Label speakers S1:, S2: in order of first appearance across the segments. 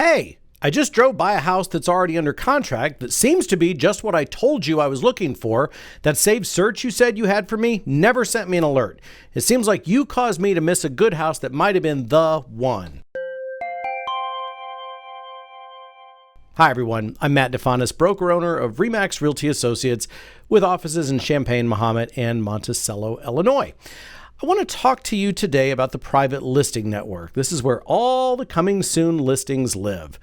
S1: Hey, I just drove by a house that's already under contract that seems to be just what I told you I was looking for. That saved search you said you had for me never sent me an alert. It seems like you caused me to miss a good house that might have been the one. Hi everyone, I'm Matt DeFanis, broker-owner of RE/MAX Realty Associates with offices in Champaign, Mahomet, and Monticello, Illinois. I want to talk to you today about the private listing network. This is where all the coming soon listings live.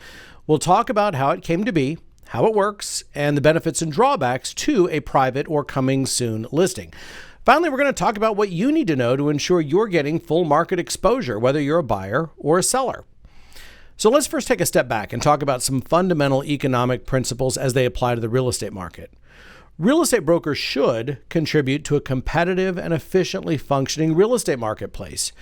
S1: We'll talk about how it came to be, how it works, and the benefits and drawbacks to a private or coming soon listing. Finally, we're going to talk about what you need to know to ensure you're getting full market exposure, whether you're a buyer or a seller. So let's first take a step back and talk about some fundamental economic principles as they apply to the real estate market. Real estate brokers should contribute to a competitive and efficiently functioning real estate marketplace.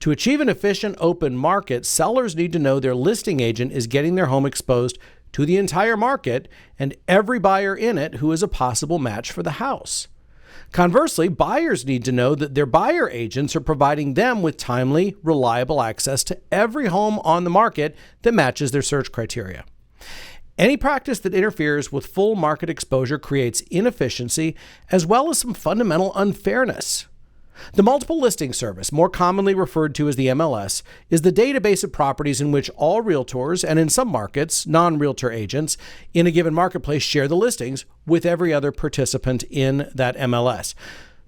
S1: To achieve an efficient open market, sellers need to know their listing agent is getting their home exposed to the entire market and every buyer in it who is a possible match for the house. Conversely, buyers need to know that their buyer agents are providing them with timely, reliable access to every home on the market that matches their search criteria. Any practice that interferes with full market exposure creates inefficiency as well as some fundamental unfairness. The multiple listing service, more commonly referred to as the MLS, is the database of properties in which all realtors and in some markets, non-realtor agents in a given marketplace share the listings with every other participant in that MLS.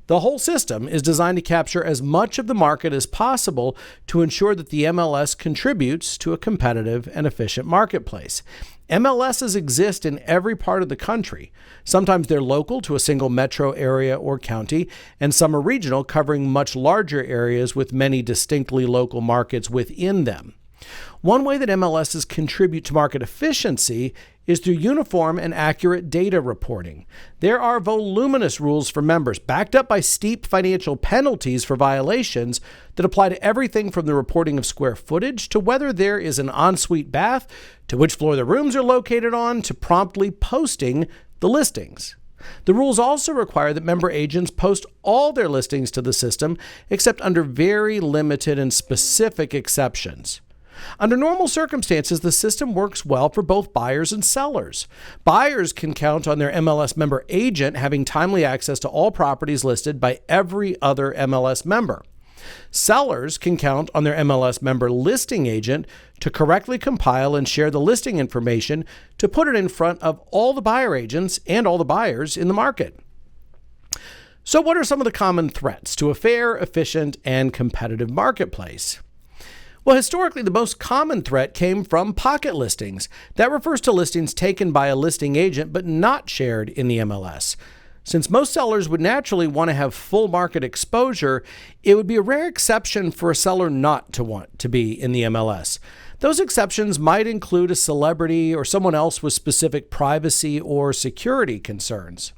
S1: The whole system is designed to capture as much of the market as possible to ensure that the MLS contributes to a competitive and efficient marketplace. MLSs exist in every part of the country. Sometimes they're local to a single metro area or county, and some are regional, covering much larger areas with many distinctly local markets within them. One way that MLSs contribute to market efficiency is through uniform and accurate data reporting. There are voluminous rules for members, backed up by steep financial penalties for violations that apply to everything from the reporting of square footage to whether there is an ensuite bath, to which floor the rooms are located on, to promptly posting the listings. The rules also require that member agents post all their listings to the system, except under very limited and specific exceptions. Under normal circumstances, the system works well for both buyers and sellers. Buyers can count on their MLS member agent having timely access to all properties listed by every other MLS member. Sellers can count on their MLS member listing agent to correctly compile and share the listing information to put it in front of all the buyer agents and all the buyers in the market. So what are some of the common threats to a fair, efficient, and competitive marketplace? Well, historically, the most common threat came from pocket listings. That refers to listings taken by a listing agent but not shared in the MLS. Since most sellers would naturally want to have full market exposure, it would be a rare exception for a seller not to want to be in the MLS. Those exceptions might include a celebrity or someone else with specific privacy or security concerns.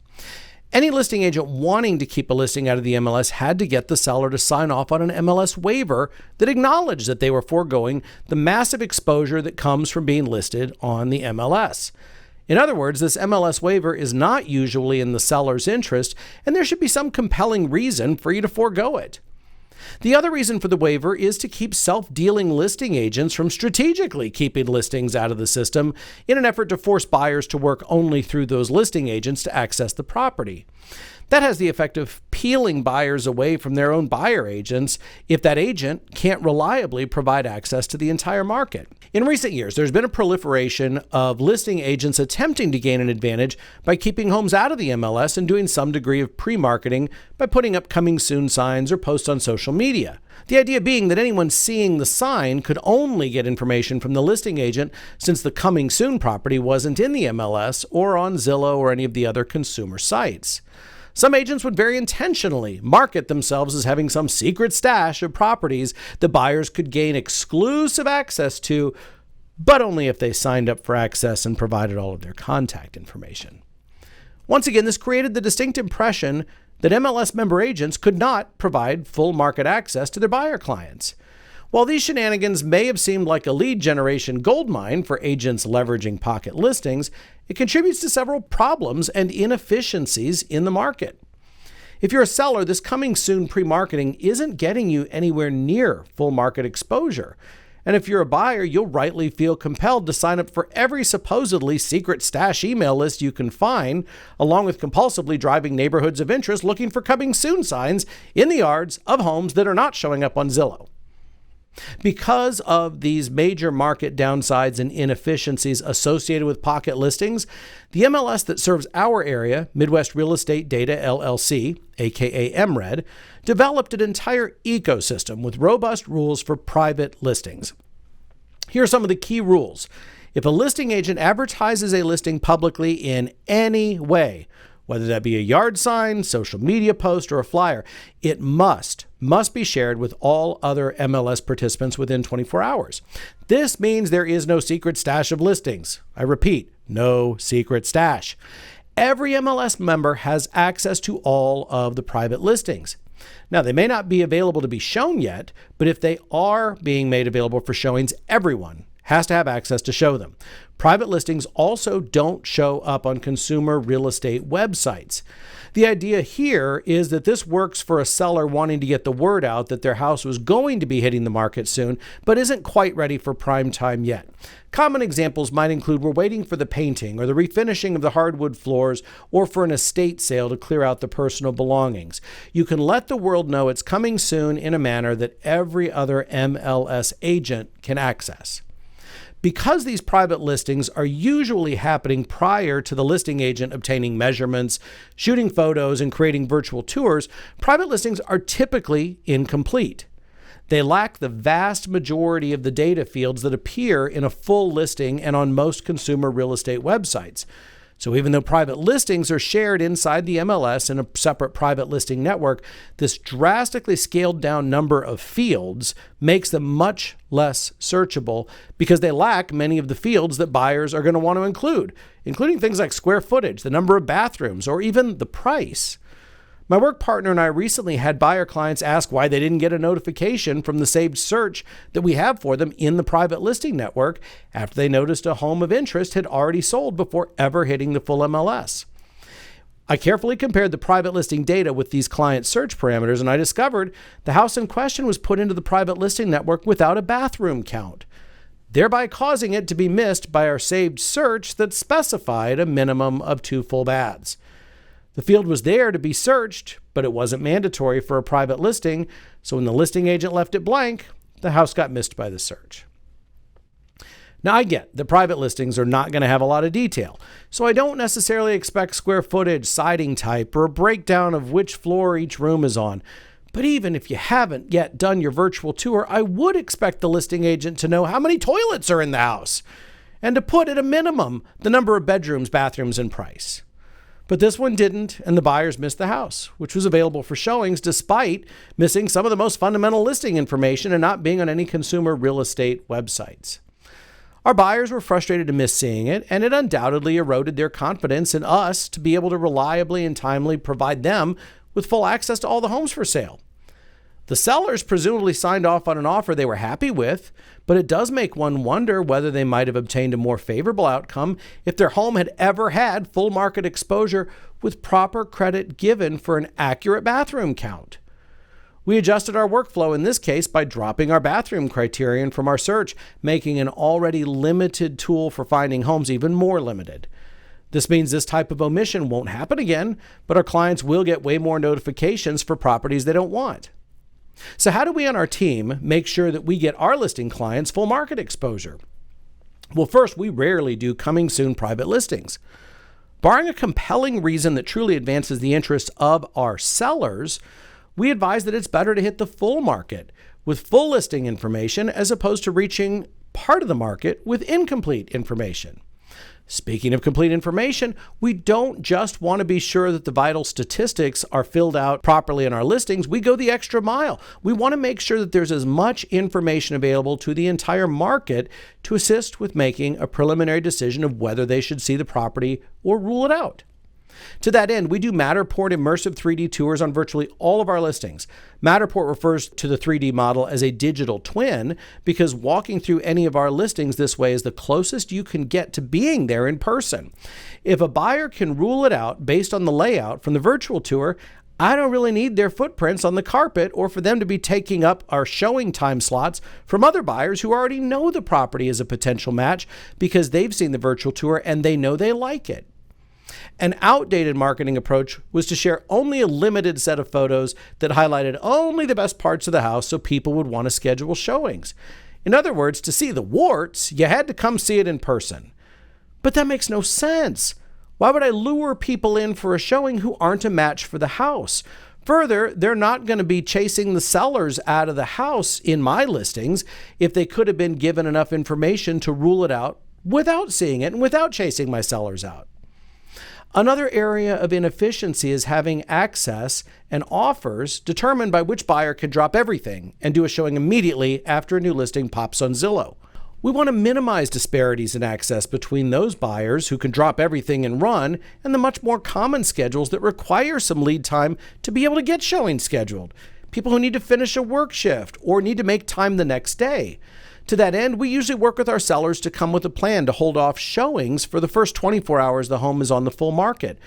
S1: Any listing agent wanting to keep a listing out of the MLS had to get the seller to sign off on an MLS waiver that acknowledged that they were foregoing the massive exposure that comes from being listed on the MLS. In other words, this MLS waiver is not usually in the seller's interest, and there should be some compelling reason for you to forego it. The other reason for the waiver is to keep self-dealing listing agents from strategically keeping listings out of the system in an effort to force buyers to work only through those listing agents to access the property. That has the effect of peeling buyers away from their own buyer agents if that agent can't reliably provide access to the entire market. In recent years, there's been a proliferation of listing agents attempting to gain an advantage by keeping homes out of the MLS and doing some degree of pre-marketing by putting up coming soon signs or posts on social media. The idea being that anyone seeing the sign could only get information from the listing agent since the coming soon property wasn't in the MLS or on Zillow or any of the other consumer sites. Some agents would very intentionally market themselves as having some secret stash of properties that buyers could gain exclusive access to, but only if they signed up for access and provided all of their contact information. Once again, this created the distinct impression that MLS member agents could not provide full market access to their buyer clients. While these shenanigans may have seemed like a lead generation goldmine for agents leveraging pocket listings, it contributes to several problems and inefficiencies in the market. If you're a seller, this coming soon pre-marketing isn't getting you anywhere near full market exposure. And if you're a buyer, you'll rightly feel compelled to sign up for every supposedly secret stash email list you can find, along with compulsively driving neighborhoods of interest looking for coming soon signs in the yards of homes that are not showing up on Zillow. Because of these major market downsides and inefficiencies associated with pocket listings, the MLS that serves our area, Midwest Real Estate Data LLC, aka MRED, developed an entire ecosystem with robust rules for private listings. Here are some of the key rules. If a listing agent advertises a listing publicly in any way, whether that be a yard sign, social media post, or a flyer, it must be shared with all other MLS participants within 24 hours. This means there is no secret stash of listings. I repeat, no secret stash. Every MLS member has access to all of the private listings. Now, they may not be available to be shown yet, but if they are being made available for showings, everyone has to have access to show them. Private listings also don't show up on consumer real estate websites. The idea here is that this works for a seller wanting to get the word out that their house was going to be hitting the market soon, but isn't quite ready for prime time yet. Common examples might include we're waiting for the painting or the refinishing of the hardwood floors or for an estate sale to clear out the personal belongings. You can let the world know it's coming soon in a manner that every other MLS agent can access. Because these private listings are usually happening prior to the listing agent obtaining measurements, shooting photos, and creating virtual tours, private listings are typically incomplete. They lack the vast majority of the data fields that appear in a full listing and on most consumer real estate websites. So even though private listings are shared inside the MLS in a separate private listing network, this drastically scaled down number of fields makes them much less searchable because they lack many of the fields that buyers are going to want to include, including things like square footage, the number of bathrooms, or even the price. My work partner and I recently had buyer clients ask why they didn't get a notification from the saved search that we have for them in the private listing network after they noticed a home of interest had already sold before ever hitting the full MLS. I carefully compared the private listing data with these client search parameters, and I discovered the house in question was put into the private listing network without a bathroom count, thereby causing it to be missed by our saved search that specified a minimum of 2 full baths. The field was there to be searched, but it wasn't mandatory for a private listing, so when the listing agent left it blank, the house got missed by the search. Now, I get that private listings are not going to have a lot of detail, so I don't necessarily expect square footage, siding type, or a breakdown of which floor each room is on. But even if you haven't yet done your virtual tour, I would expect the listing agent to know how many toilets are in the house, and to put at a minimum the number of bedrooms, bathrooms, and price. But this one didn't, and the buyers missed the house, which was available for showings despite missing some of the most fundamental listing information and not being on any consumer real estate websites. Our buyers were frustrated to miss seeing it, and it undoubtedly eroded their confidence in us to be able to reliably and timely provide them with full access to all the homes for sale. The sellers presumably signed off on an offer they were happy with, but it does make one wonder whether they might have obtained a more favorable outcome if their home had ever had full market exposure with proper credit given for an accurate bathroom count. We adjusted our workflow in this case by dropping our bathroom criterion from our search, making an already limited tool for finding homes even more limited. This means this type of omission won't happen again, but our clients will get way more notifications for properties they don't want. So how do we on our team make sure that we get our listing clients full market exposure? Well, first, we rarely do coming soon private listings. Barring a compelling reason that truly advances the interests of our sellers, we advise that it's better to hit the full market with full listing information as opposed to reaching part of the market with incomplete information. Speaking of complete information, we don't just want to be sure that the vital statistics are filled out properly in our listings. We go the extra mile. We want to make sure that there's as much information available to the entire market to assist with making a preliminary decision of whether they should see the property or rule it out. To that end, we do Matterport immersive 3D tours on virtually all of our listings. Matterport refers to the 3D model as a digital twin because walking through any of our listings this way is the closest you can get to being there in person. If a buyer can rule it out based on the layout from the virtual tour, I don't really need their footprints on the carpet or for them to be taking up our showing time slots from other buyers who already know the property is a potential match because they've seen the virtual tour and they know they like it. An outdated marketing approach was to share only a limited set of photos that highlighted only the best parts of the house so people would want to schedule showings. In other words, to see the warts, you had to come see it in person. But that makes no sense. Why would I lure people in for a showing who aren't a match for the house? Further, they're not going to be chasing the sellers out of the house in my listings if they could have been given enough information to rule it out without seeing it and without chasing my sellers out. Another area of inefficiency is having access and offers determined by which buyer can drop everything and do a showing immediately after a new listing pops on Zillow. We want to minimize disparities in access between those buyers who can drop everything and run and the much more common schedules that require some lead time to be able to get showings scheduled. People who need to finish a work shift or need to make time the next day. To that end, we usually work with our sellers to come with a plan to hold off showings for the first 24 hours the home is on the full market.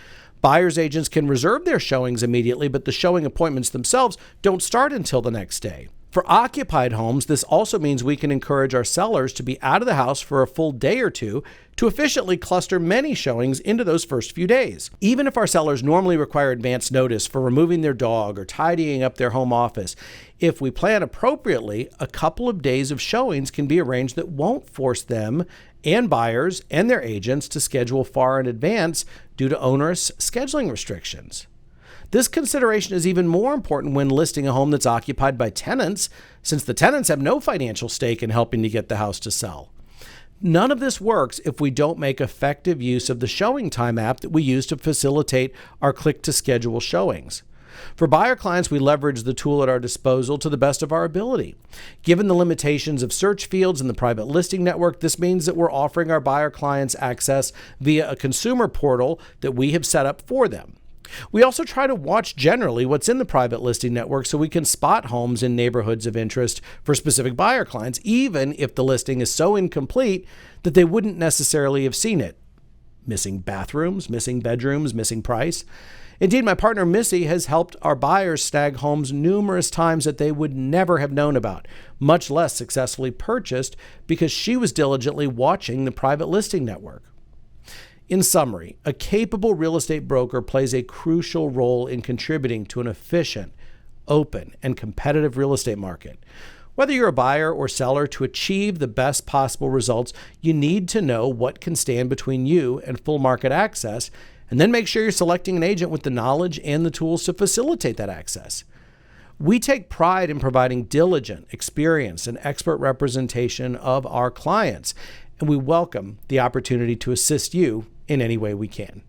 S1: Buyers' agents can reserve their showings immediately, but the showing appointments themselves don't start until the next day. For occupied homes, this also means we can encourage our sellers to be out of the house for a full day or two to efficiently cluster many showings into those first few days. Even if our sellers normally require advance notice for removing their dog or tidying up their home office, if we plan appropriately, a couple of days of showings can be arranged that won't force them and buyers and their agents to schedule far in advance due to onerous scheduling restrictions. This consideration is even more important when listing a home that's occupied by tenants, since the tenants have no financial stake in helping to get the house to sell. None of this works if we don't make effective use of the Showing Time app that we use to facilitate our click-to-schedule showings. For buyer clients, we leverage the tool at our disposal to the best of our ability. Given the limitations of search fields in the private listing network, this means that we're offering our buyer clients access via a consumer portal that we have set up for them. We also try to watch generally what's in the private listing network so we can spot homes in neighborhoods of interest for specific buyer clients, even if the listing is so incomplete that they wouldn't necessarily have seen it. Missing bathrooms, missing bedrooms, missing price. Indeed, my partner Missy has helped our buyers snag homes numerous times that they would never have known about, much less successfully purchased, because she was diligently watching the private listing network. In summary, a capable real estate broker plays a crucial role in contributing to an efficient, open, and competitive real estate market. Whether you're a buyer or seller, to achieve the best possible results, you need to know what can stand between you and full market access, and then make sure you're selecting an agent with the knowledge and the tools to facilitate that access. We take pride in providing diligent, experienced, and expert representation of our clients, and we welcome the opportunity to assist you in any way we can.